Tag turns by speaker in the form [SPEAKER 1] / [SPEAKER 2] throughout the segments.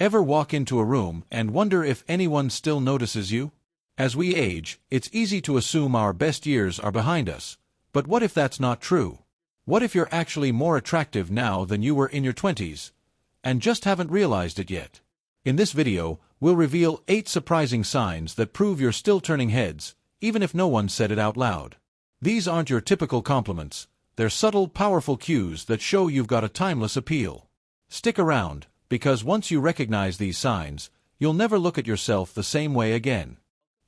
[SPEAKER 1] Ever walk into a room and wonder if anyone still notices you? As we age, it's easy to assume our best years are behind us. But what if that's not true? What if you're actually more attractive now than you were in your 20s, and just haven't realized it yet? In this video, we'll reveal 8 surprising signs that prove you're still turning heads, even if no one said it out loud. These aren't your typical compliments. They're subtle, powerful cues that show you've got a timeless appeal. Stick around, because once you recognize these signs, you'll never look at yourself the same way again.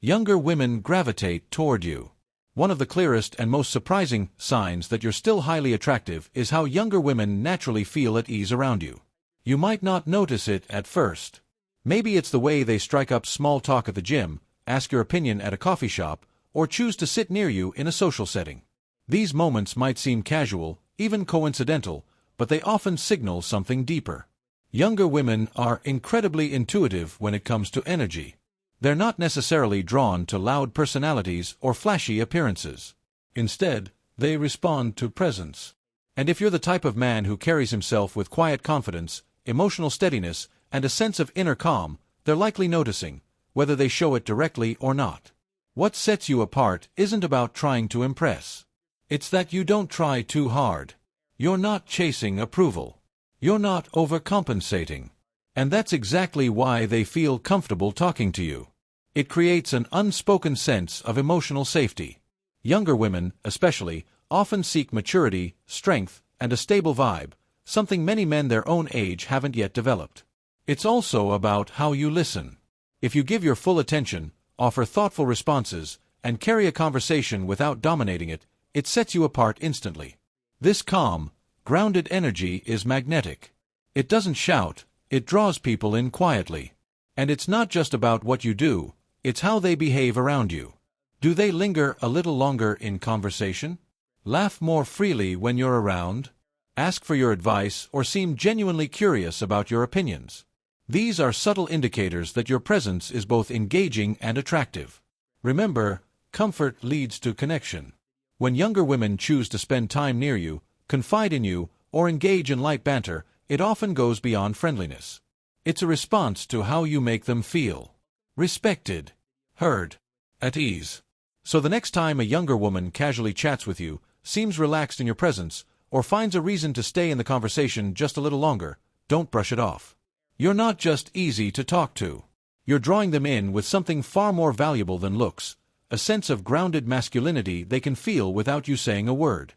[SPEAKER 1] Younger women gravitate toward you. One of the clearest and most surprising signs that you're still highly attractive is how younger women naturally feel at ease around you. You might not notice it at first. Maybe it's the way they strike up small talk at the gym, ask your opinion at a coffee shop, or choose to sit near you in a social setting. These moments might seem casual, even coincidental, but they often signal something deeper. Younger women are incredibly intuitive when it comes to energy. They're not necessarily drawn to loud personalities or flashy appearances. Instead, they respond to presence. And if you're the type of man who carries himself with quiet confidence, emotional steadiness, and a sense of inner calm, they're likely noticing, whether they show it directly or not. What sets you apart isn't about trying to impress. It's that you don't try too hard. You're not chasing approval. You're not overcompensating. And that's exactly why they feel comfortable talking to you. It creates an unspoken sense of emotional safety. Younger women, especially, often seek maturity, strength, and a stable vibe, something many men their own age haven't yet developed. It's also about how you listen. If you give your full attention, offer thoughtful responses, and carry a conversation without dominating it, it sets you apart instantly. This calm, grounded energy is magnetic. It doesn't shout, it draws people in quietly. And it's not just about what you do, it's how they behave around you. Do they linger a little longer in conversation? Laugh more freely when you're around? Ask for your advice or seem genuinely curious about your opinions? These are subtle indicators that your presence is both engaging and attractive. Remember, comfort leads to connection. When younger women choose to spend time near you, confide in you, or engage in light banter, it often goes beyond friendliness. It's a response to how you make them feel. Respected, heard, at ease. So the next time a younger woman casually chats with you, seems relaxed in your presence, or finds a reason to stay in the conversation just a little longer, don't brush it off. You're not just easy to talk to. You're drawing them in with something far more valuable than looks, a sense of grounded masculinity they can feel without you saying a word.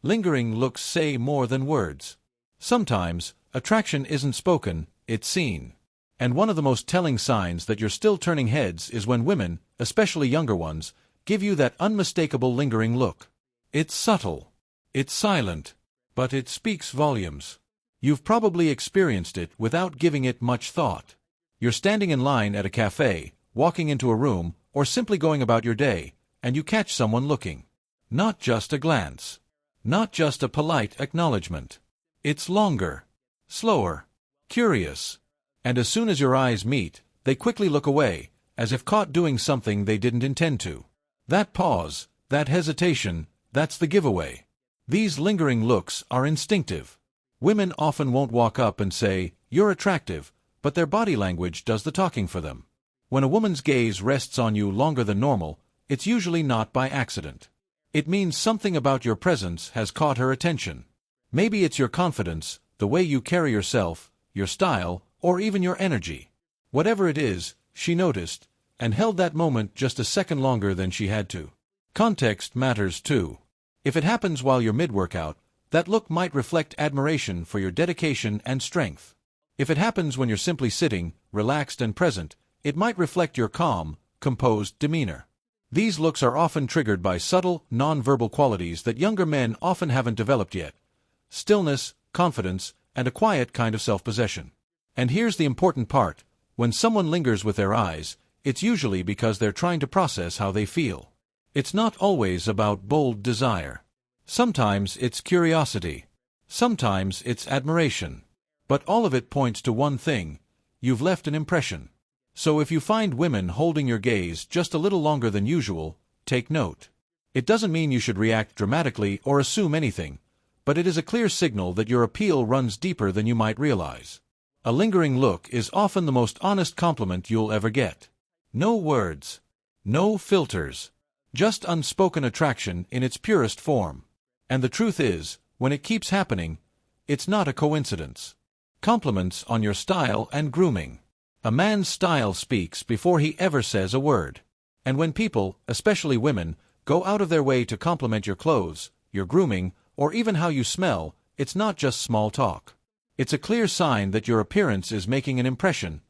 [SPEAKER 1] Lingering looks say more than words. Sometimes, attraction isn't spoken, it's seen. And one of the most telling signs that you're still turning heads is when women, especially younger ones, give you that unmistakable lingering look. It's subtle. It's silent. But it speaks volumes. You've probably experienced it without giving it much thought. You're standing in line at a cafe, walking into a room, or simply going about your day, and you catch someone looking. Not just a glance. Not just a polite acknowledgement. It's longer, slower, curious. And as soon as your eyes meet, they quickly look away, as if caught doing something they didn't intend to. That pause, that hesitation, that's the giveaway. These lingering looks are instinctive. Women often won't walk up and say, "You're attractive," but their body language does the talking for them. When a woman's gaze rests on you longer than normal, it's usually not by accident. It means something about your presence has caught her attention. Maybe it's your confidence, the way you carry yourself, your style, or even your energy. Whatever it is, she noticed, and held that moment just a second longer than she had to. Context matters too. If it happens while you're mid-workout, that look might reflect admiration for your dedication and strength. If it happens when you're simply sitting, relaxed and present, it might reflect your calm, composed demeanor. These looks are often triggered by subtle, non-verbal qualities that younger men often haven't developed yet. Stillness, confidence, and a quiet kind of self-possession. And here's the important part. When someone lingers with their eyes, it's usually because they're trying to process how they feel. It's not always about bold desire. Sometimes it's curiosity. Sometimes it's admiration. But all of it points to one thing: you've left an impression. So if you find women holding your gaze just a little longer than usual, take note. It doesn't mean you should react dramatically or assume anything, but it is a clear signal that your appeal runs deeper than you might realize. A lingering look is often the most honest compliment you'll ever get. No words. No filters. Just unspoken attraction in its purest form. And the truth is, when it keeps happening, it's not a coincidence. Compliments on your style and grooming. A man's style speaks before he ever says a word. And when people, especially women, go out of their way to compliment your clothes, your grooming, or even how you smell, it's not just small talk. It's a clear sign that your appearance is making an impression,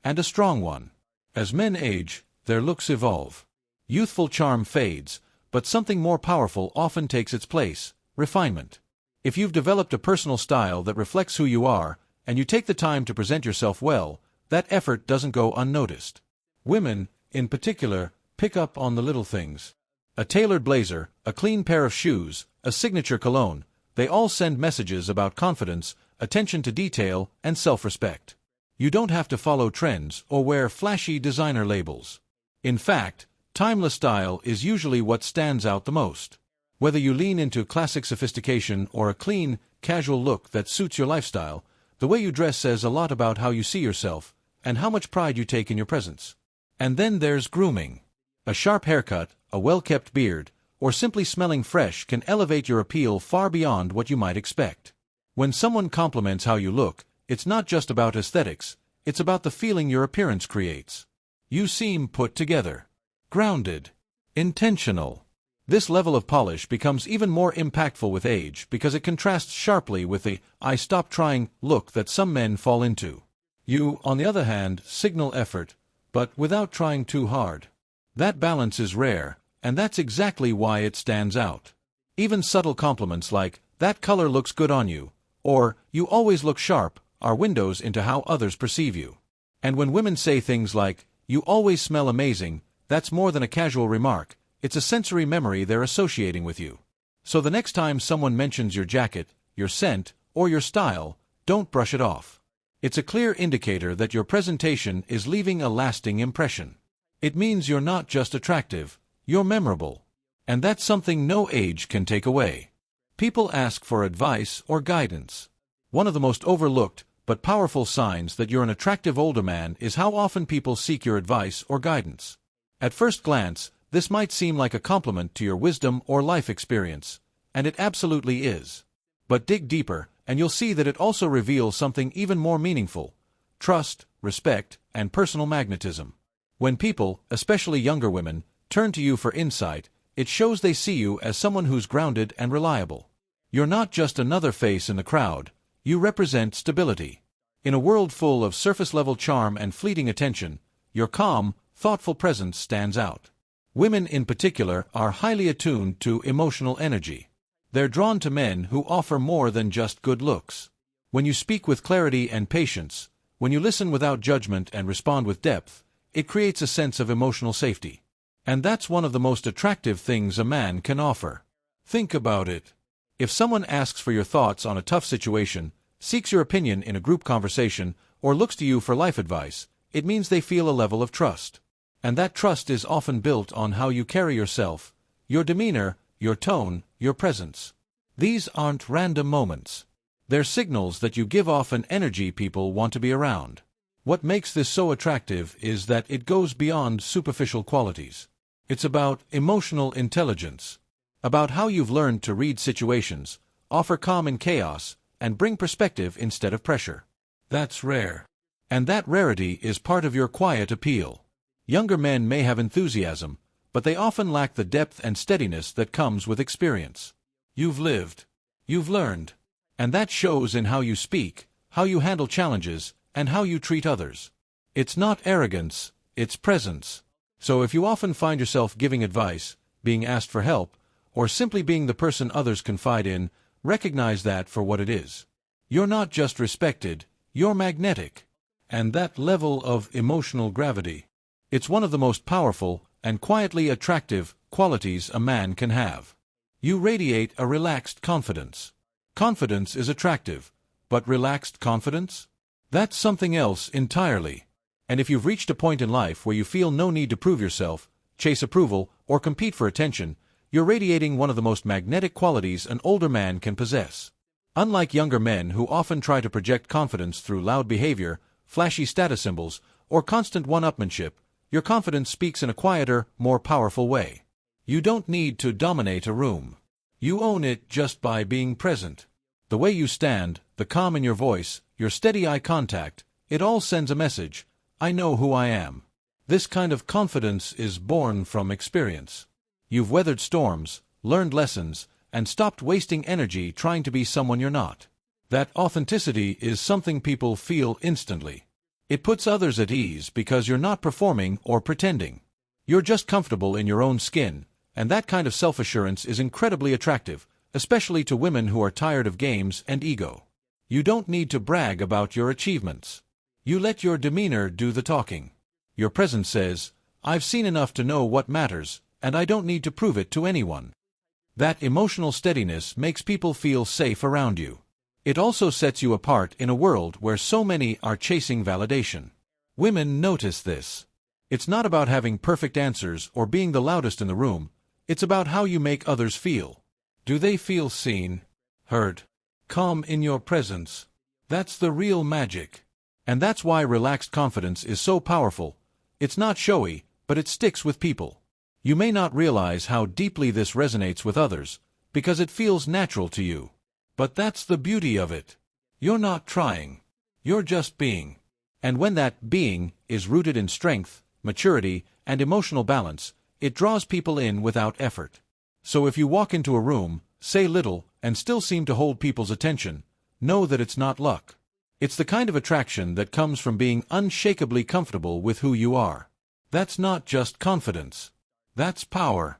[SPEAKER 1] and a strong one. As men age, their looks evolve. Youthful charm fades, but something more powerful often takes its place: refinement. If you've developed a personal style that reflects who you are, and you take the time to present yourself well, that effort doesn't go unnoticed. Women, in particular, pick up on the little things. A tailored blazer, a clean pair of shoes, a signature cologne, they all send messages about confidence, attention to detail, and self-respect. You don't have to follow trends or wear flashy designer labels. In fact, timeless style is usually what stands out the most. Whether you lean into classic sophistication or a clean, casual look that suits your lifestyle, the way you dress says a lot about how you see yourself and how much pride you take in your presence. And then there's grooming. A sharp haircut, a well-kept beard, or simply smelling fresh can elevate your appeal far beyond what you might expect. When someone compliments how you look, it's not just about aesthetics, it's about the feeling your appearance creates. You seem put together, grounded, intentional. This level of polish becomes even more impactful with age because it contrasts sharply with the "I stopped trying" look that some men fall into. You, on the other hand, signal effort, but without trying too hard. That balance is rare, and that's exactly why it stands out. Even subtle compliments like, "That color looks good on you," or "You always look sharp," are windows into how others perceive you. And when women say things like, "You always smell amazing," that's more than a casual remark, it's a sensory memory they're associating with you. So the next time someone mentions your jacket, your scent, or your style, don't brush it off. It's a clear indicator that your presentation is leaving a lasting impression. It means you're not just attractive, you're memorable. And that's something no age can take away. People ask for advice or guidance. One of the most overlooked, but powerful signs that you're an attractive older man is how often people seek your advice or guidance. At first glance, this might seem like a compliment to your wisdom or life experience, and it absolutely is. But dig deeper, and you'll see that it also reveals something even more meaningful: trust, respect, and personal magnetism. When people, especially younger women, turn to you for insight, it shows they see you as someone who's grounded and reliable. You're not just another face in the crowd, you represent stability. In a world full of surface-level charm and fleeting attention, your calm, thoughtful presence stands out. Women in particular are highly attuned to emotional energy. They're drawn to men who offer more than just good looks. When you speak with clarity and patience, when you listen without judgment and respond with depth, it creates a sense of emotional safety. And that's one of the most attractive things a man can offer. Think about it. If someone asks for your thoughts on a tough situation, seeks your opinion in a group conversation, or looks to you for life advice, it means they feel a level of trust. And that trust is often built on how you carry yourself, your demeanor, your tone, your presence. These aren't random moments. They're signals that you give off an energy people want to be around. What makes this so attractive is that it goes beyond superficial qualities. It's about emotional intelligence, about how you've learned to read situations, offer calm in chaos, and bring perspective instead of pressure. That's rare. And that rarity is part of your quiet appeal. Younger men may have enthusiasm, but they often lack the depth and steadiness that comes with experience. You've lived. You've learned. And that shows in how you speak, how you handle challenges, and how you treat others. It's not arrogance, it's presence. So if you often find yourself giving advice, being asked for help, or simply being the person others confide in, recognize that for what it is. You're not just respected, you're magnetic. And that level of emotional gravity, it's one of the most powerful and quietly attractive qualities a man can have. You radiate a relaxed confidence. Confidence is attractive, but relaxed confidence? That's something else entirely. And if you've reached a point in life where you feel no need to prove yourself, chase approval, or compete for attention, you're radiating one of the most magnetic qualities an older man can possess. Unlike younger men who often try to project confidence through loud behavior, flashy status symbols, or constant one-upmanship, your confidence speaks in a quieter, more powerful way. You don't need to dominate a room. You own it just by being present. The way you stand, the calm in your voice, your steady eye contact, it all sends a message: I know who I am. This kind of confidence is born from experience. You've weathered storms, learned lessons, and stopped wasting energy trying to be someone you're not. That authenticity is something people feel instantly. It puts others at ease because you're not performing or pretending. You're just comfortable in your own skin, and that kind of self-assurance is incredibly attractive, especially to women who are tired of games and ego. You don't need to brag about your achievements. You let your demeanor do the talking. Your presence says, I've seen enough to know what matters, and I don't need to prove it to anyone. That emotional steadiness makes people feel safe around you. It also sets you apart in a world where so many are chasing validation. Women notice this. It's not about having perfect answers or being the loudest in the room. It's about how you make others feel. Do they feel seen, heard, calm in your presence? That's the real magic. And that's why relaxed confidence is so powerful. It's not showy, but it sticks with people. You may not realize how deeply this resonates with others, because it feels natural to you. But that's the beauty of it. You're not trying. You're just being. And when that being is rooted in strength, maturity, and emotional balance, it draws people in without effort. So if you walk into a room, say little, and still seem to hold people's attention, know that it's not luck. It's the kind of attraction that comes from being unshakably comfortable with who you are. That's not just confidence. That's power.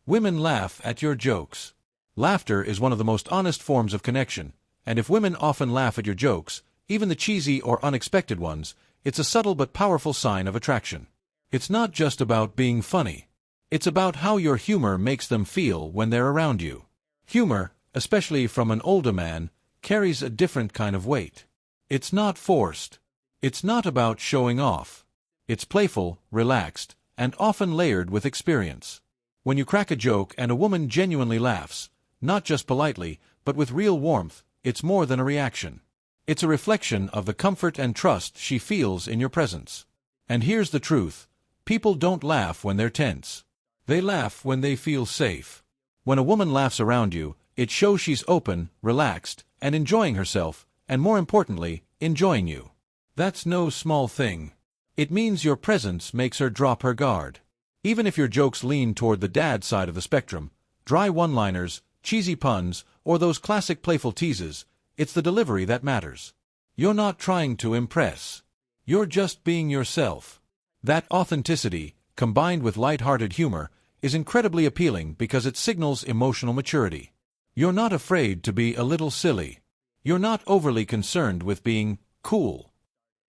[SPEAKER 1] Women laugh at your jokes. Laughter is one of the most honest forms of connection, and if women often laugh at your jokes, even the cheesy or unexpected ones, it's a subtle but powerful sign of attraction. It's not just about being funny. It's about how your humor makes them feel when they're around you. Humor, especially from an older man, carries a different kind of weight. It's not forced. It's not about showing off. It's playful, relaxed, and often layered with experience. When you crack a joke and a woman genuinely laughs, not just politely, but with real warmth, it's more than a reaction. It's a reflection of the comfort and trust she feels in your presence. And here's the truth: people don't laugh when they're tense. They laugh when they feel safe. When a woman laughs around you, it shows she's open, relaxed, and enjoying herself, and more importantly, enjoying you. That's no small thing. It means your presence makes her drop her guard. Even if your jokes lean toward the dad side of the spectrum, dry one-liners, cheesy puns, or those classic playful teases, it's the delivery that matters. You're not trying to impress. You're just being yourself. That authenticity, combined with light-hearted humor, is incredibly appealing because it signals emotional maturity. You're not afraid to be a little silly. You're not overly concerned with being cool.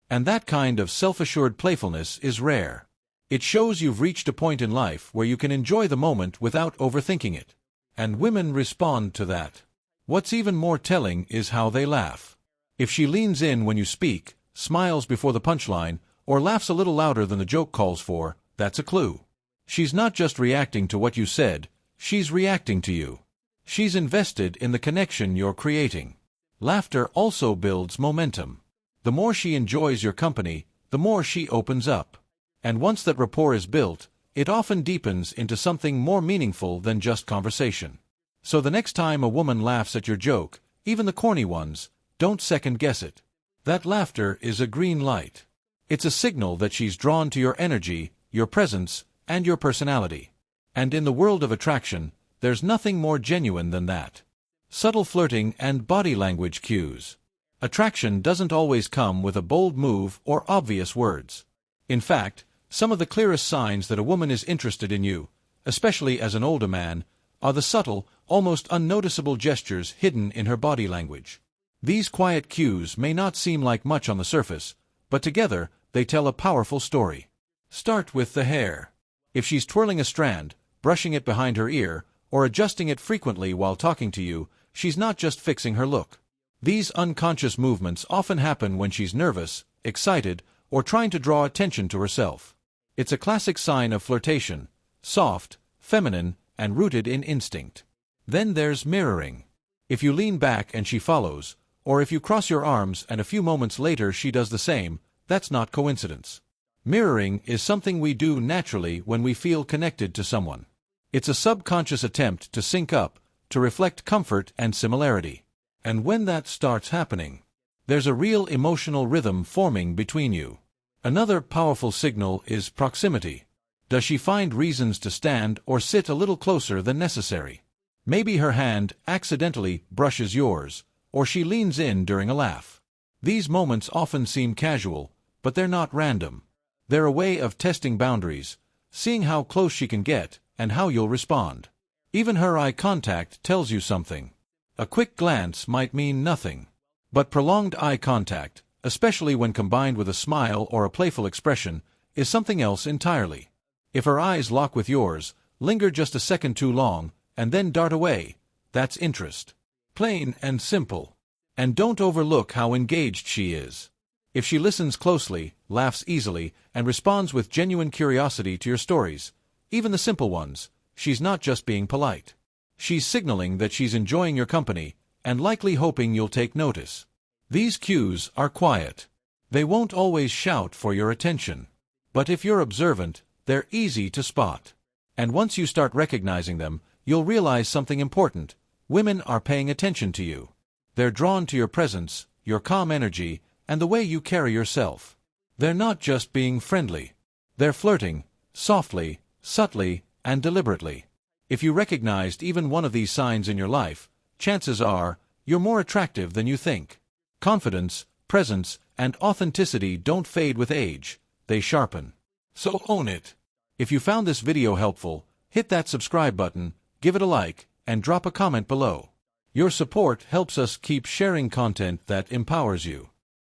[SPEAKER 1] And that kind of self-assured playfulness is rare. It shows you've reached a point in life where you can enjoy the moment without overthinking it. And women respond to that. What's even more telling is how they laugh. If she leans in when you speak, smiles before the punchline, or laughs a little louder than the joke calls for, that's a clue. She's not just reacting to what you said, she's reacting to you. She's invested in the connection you're creating. Laughter also builds momentum. The more she enjoys your company, the more she opens up. And once that rapport is built, it often deepens into something more meaningful than just conversation. So the next time a woman laughs at your joke, even the corny ones, don't second-guess it. That laughter is a green light. It's a signal that she's drawn to your energy, your presence, and your personality. And in the world of attraction, there's nothing more genuine than that. Subtle flirting and body language cues. Attraction doesn't always come with a bold move or obvious words. In fact, some of the clearest signs that a woman is interested in you, especially as an older man, are the subtle, almost unnoticeable gestures hidden in her body language. These quiet cues may not seem like much on the surface, but together they tell a powerful story. Start with the hair. If she's twirling a strand, brushing it behind her ear, or adjusting it frequently while talking to you, she's not just fixing her look. These unconscious movements often happen when she's nervous, excited, or trying to draw attention to herself. It's a classic sign of flirtation, soft, feminine, and rooted in instinct. Then there's mirroring. If you lean back and she follows, or if you cross your arms and a few moments later she does the same, that's not coincidence. Mirroring is something we do naturally when we feel connected to someone. It's a subconscious attempt to sync up, to reflect comfort and similarity. And when that starts happening, there's a real emotional rhythm forming between you. Another powerful signal is proximity. Does she find reasons to stand or sit a little closer than necessary? Maybe her hand accidentally brushes yours, or she leans in during a laugh. These moments often seem casual, but they're not random. They're a way of testing boundaries, seeing how close she can get and how you'll respond. Even her eye contact tells you something. A quick glance might mean nothing, but prolonged eye contact, especially when combined with a smile or a playful expression, is something else entirely. If her eyes lock with yours, linger just a second too long, and then dart away, that's interest. Plain and simple. And don't overlook how engaged she is. If she listens closely, laughs easily, and responds with genuine curiosity to your stories, even the simple ones, she's not just being polite. She's signaling that she's enjoying your company, and likely hoping you'll take notice. These cues are quiet. They won't always shout for your attention. But if you're observant, they're easy to spot. And once you start recognizing them, you'll realize something important. Women are paying attention to you. They're drawn to your presence, your calm energy, and the way you carry yourself. They're not just being friendly. They're flirting, softly, subtly, and deliberately. If you recognized even one of these signs in your life, chances are you're more attractive than you think. Confidence, presence, and authenticity don't fade with age, they sharpen. So own it. If you found this video helpful, hit that subscribe button, give it a like, and drop a comment below. Your support helps us keep sharing content that empowers you.